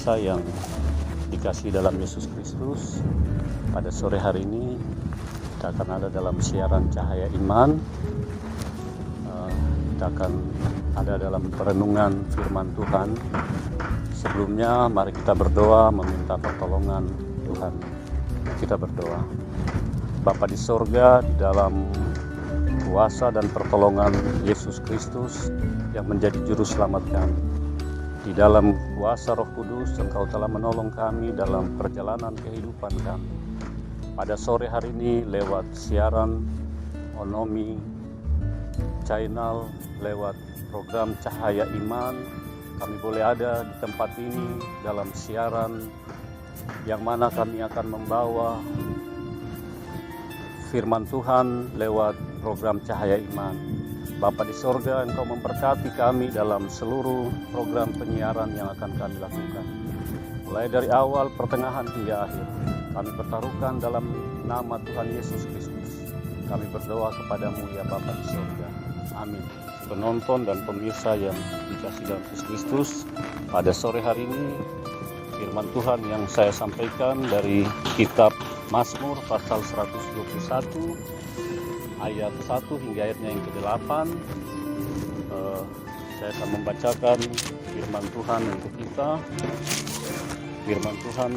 pemirsa yang dikasihi dalam Yesus Kristus, pada sore hari ini kita akan ada dalam siaran Cahaya Iman. Kita akan ada dalam perenungan firman Tuhan. Sebelumnya mari kita berdoa meminta pertolongan Tuhan. Kita berdoa. Bapa di sorga, di dalam kuasa dan pertolongan Yesus Kristus yang menjadi juru selamat kami, di dalam kuasa Roh Kudus Engkau telah menolong kami dalam perjalanan kehidupan kami. Pada sore hari ini lewat siaran Onomi Channel, lewat program Cahaya Iman, kami boleh ada di tempat ini dalam siaran yang mana kami akan membawa firman Tuhan lewat program Cahaya Iman. Bapa di sorga, Engkau memberkati kami dalam seluruh program penyiaran yang akan kami lakukan. Mulai dari awal, pertengahan hingga akhir, kami pertaruhkan dalam nama Tuhan Yesus Kristus. Kami berdoa kepadamu ya Bapa di sorga. Amin. Penonton dan pemirsa yang dikasihi dalam Yesus Kristus, pada sore hari ini firman Tuhan yang saya sampaikan dari kitab Mazmur pasal 121 ayat 1 hingga ayatnya yang ke-8. Saya akan membacakan firman Tuhan untuk kita. Firman Tuhan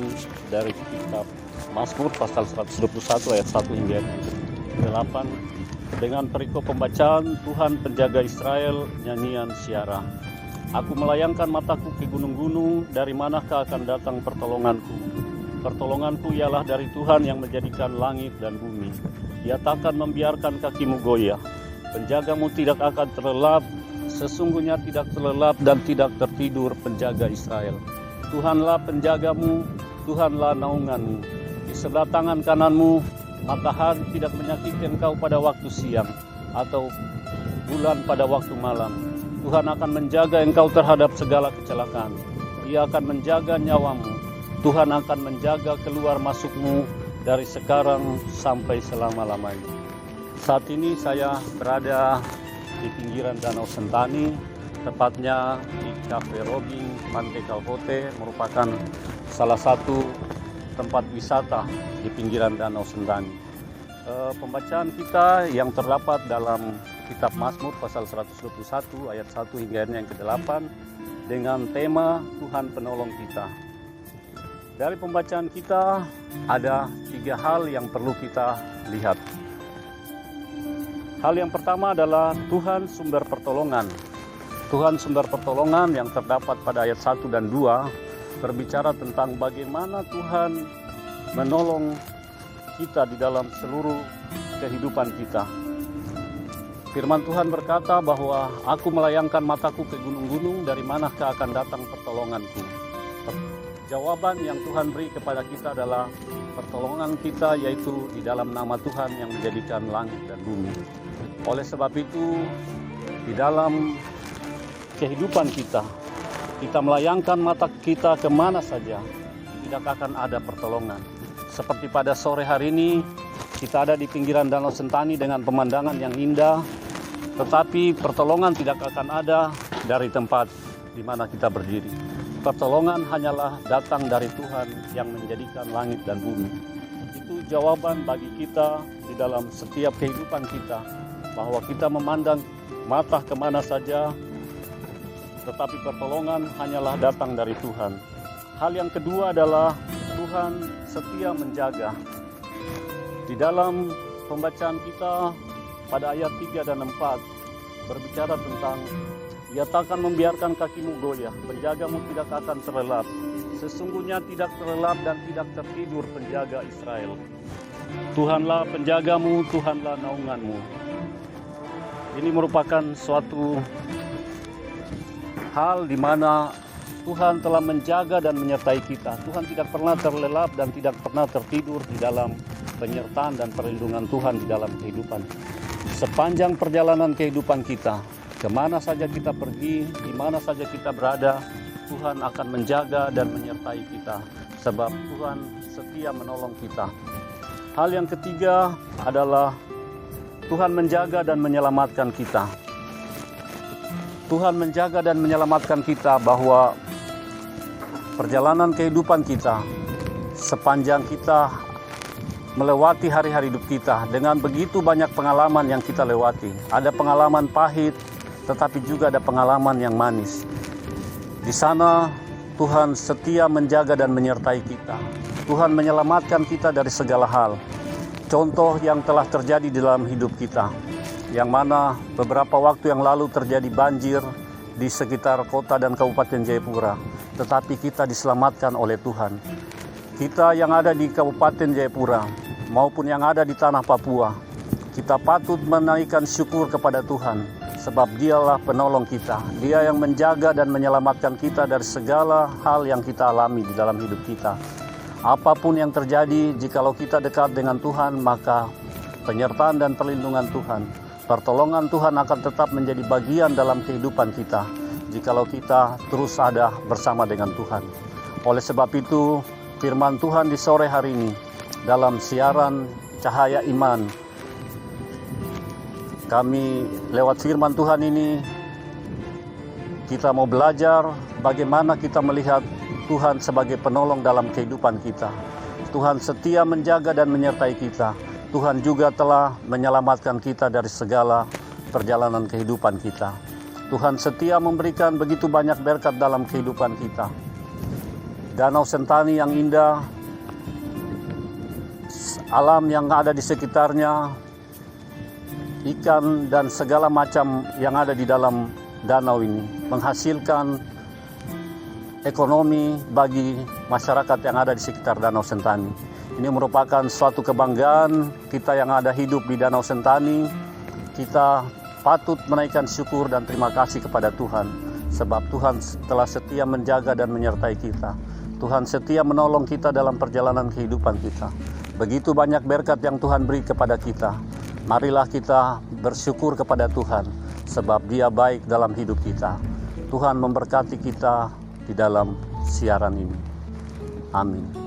dari kitab Mazmur pasal 121 ayat 1 hingga ayat yang ke-8. Dengan perikop pembacaan, Tuhan penjaga Israel, nyanyian Syiarah. Aku melayangkan mataku ke gunung-gunung, dari manakah akan datang pertolonganku? Pertolonganku ialah dari Tuhan yang menjadikan langit dan bumi. Ia takkan membiarkan kakimu goyah. Penjagamu tidak akan terlelap, sesungguhnya tidak terlelap dan tidak tertidur penjaga Israel. Tuhanlah penjagamu, Tuhanlah naunganmu. Di sebelah tangan kananmu, matahari tidak menyakiti engkau pada waktu siang, atau bulan pada waktu malam. Tuhan akan menjaga engkau terhadap segala kecelakaan. Ia akan menjaga nyawamu. Tuhan akan menjaga keluar masukmu dari sekarang sampai selama-lamanya. Saat ini saya berada di pinggiran Danau Sentani, tepatnya di Cafe Robing Pantai Kalhote, merupakan salah satu tempat wisata di pinggiran Danau Sentani. Pembacaan kita yang terdapat dalam kitab Mazmur pasal 121 ayat 1 hingga yang ke-8 dengan tema Tuhan penolong kita. Dari pembacaan kita ada 3 hal yang perlu kita lihat. Hal yang pertama adalah Tuhan sumber pertolongan. Tuhan sumber pertolongan yang terdapat pada ayat 1 dan 2 berbicara tentang bagaimana Tuhan menolong kita di dalam seluruh kehidupan kita. Firman Tuhan berkata bahwa aku melayangkan mataku ke gunung-gunung, dari manakah akan datang pertolonganku? Jawaban yang Tuhan beri kepada kita adalah pertolongan kita yaitu di dalam nama Tuhan yang menjadikan langit dan bumi. Oleh sebab itu, di dalam kehidupan kita melayangkan mata kita kemana saja, tidak akan ada pertolongan. Seperti pada sore hari ini, kita ada di pinggiran Danau Sentani dengan pemandangan yang indah, tetapi pertolongan tidak akan ada dari tempat di mana kita berdiri. Pertolongan hanyalah datang dari Tuhan yang menjadikan langit dan bumi. Itu jawaban bagi kita di dalam setiap kehidupan kita, bahwa kita memandang mata kemana saja, tetapi pertolongan hanyalah datang dari Tuhan. Hal yang kedua adalah Tuhan setia menjaga. Di dalam pembacaan kita pada ayat 3 dan 4 berbicara tentang Ia takkan membiarkan kakimu goyah, penjagamu tidak akan terlelap. Sesungguhnya tidak terlelap dan tidak tertidur penjaga Israel. Tuhanlah penjagamu, Tuhanlah naunganmu. Ini merupakan suatu hal di mana Tuhan telah menjaga dan menyertai kita. Tuhan tidak pernah terlelap dan tidak pernah tertidur di dalam penyertaan dan perlindungan Tuhan di dalam kehidupan. Sepanjang perjalanan kehidupan kita, kemana saja kita pergi, di mana saja kita berada, Tuhan akan menjaga dan menyertai kita. Sebab Tuhan setia menolong kita. Hal yang ketiga adalah Tuhan menjaga dan menyelamatkan kita. Tuhan menjaga dan menyelamatkan kita, bahwa perjalanan kehidupan kita, sepanjang kita melewati hari-hari hidup kita, dengan begitu banyak pengalaman yang kita lewati. Ada pengalaman pahit, tetapi juga ada pengalaman yang manis. Di sana Tuhan setia menjaga dan menyertai kita. Tuhan menyelamatkan kita dari segala hal. Contoh yang telah terjadi di dalam hidup kita, yang mana beberapa waktu yang lalu terjadi banjir di sekitar kota dan Kabupaten Jayapura, tetapi kita diselamatkan oleh Tuhan. Kita yang ada di Kabupaten Jayapura maupun yang ada di tanah Papua, kita patut menaikkan syukur kepada Tuhan, sebab Dialah penolong kita. Dia yang menjaga dan menyelamatkan kita dari segala hal yang kita alami di dalam hidup kita. Apapun yang terjadi, jikalau kita dekat dengan Tuhan, maka penyertaan dan perlindungan Tuhan, pertolongan Tuhan akan tetap menjadi bagian dalam kehidupan kita, jikalau kita terus ada bersama dengan Tuhan. Oleh sebab itu, firman Tuhan di sore hari ini dalam siaran Cahaya Iman, kami lewat firman Tuhan ini, kita mau belajar bagaimana kita melihat Tuhan sebagai penolong dalam kehidupan kita. Tuhan setia menjaga dan menyertai kita. Tuhan juga telah menyelamatkan kita dari segala perjalanan kehidupan kita. Tuhan setia memberikan begitu banyak berkat dalam kehidupan kita. Danau Sentani yang indah, alam yang ada di sekitarnya, ikan dan segala macam yang ada di dalam danau ini menghasilkan ekonomi bagi masyarakat yang ada di sekitar Danau Sentani. Ini merupakan suatu kebanggaan kita yang ada hidup di Danau Sentani. Kita patut menaikkan syukur dan terima kasih kepada Tuhan, sebab Tuhan telah setia menjaga dan menyertai kita. Tuhan setia menolong kita dalam perjalanan kehidupan kita. Begitu banyak berkat yang Tuhan beri kepada kita. Marilah kita bersyukur kepada Tuhan, sebab Dia baik dalam hidup kita. Tuhan memberkati kita di dalam siaran ini. Amin.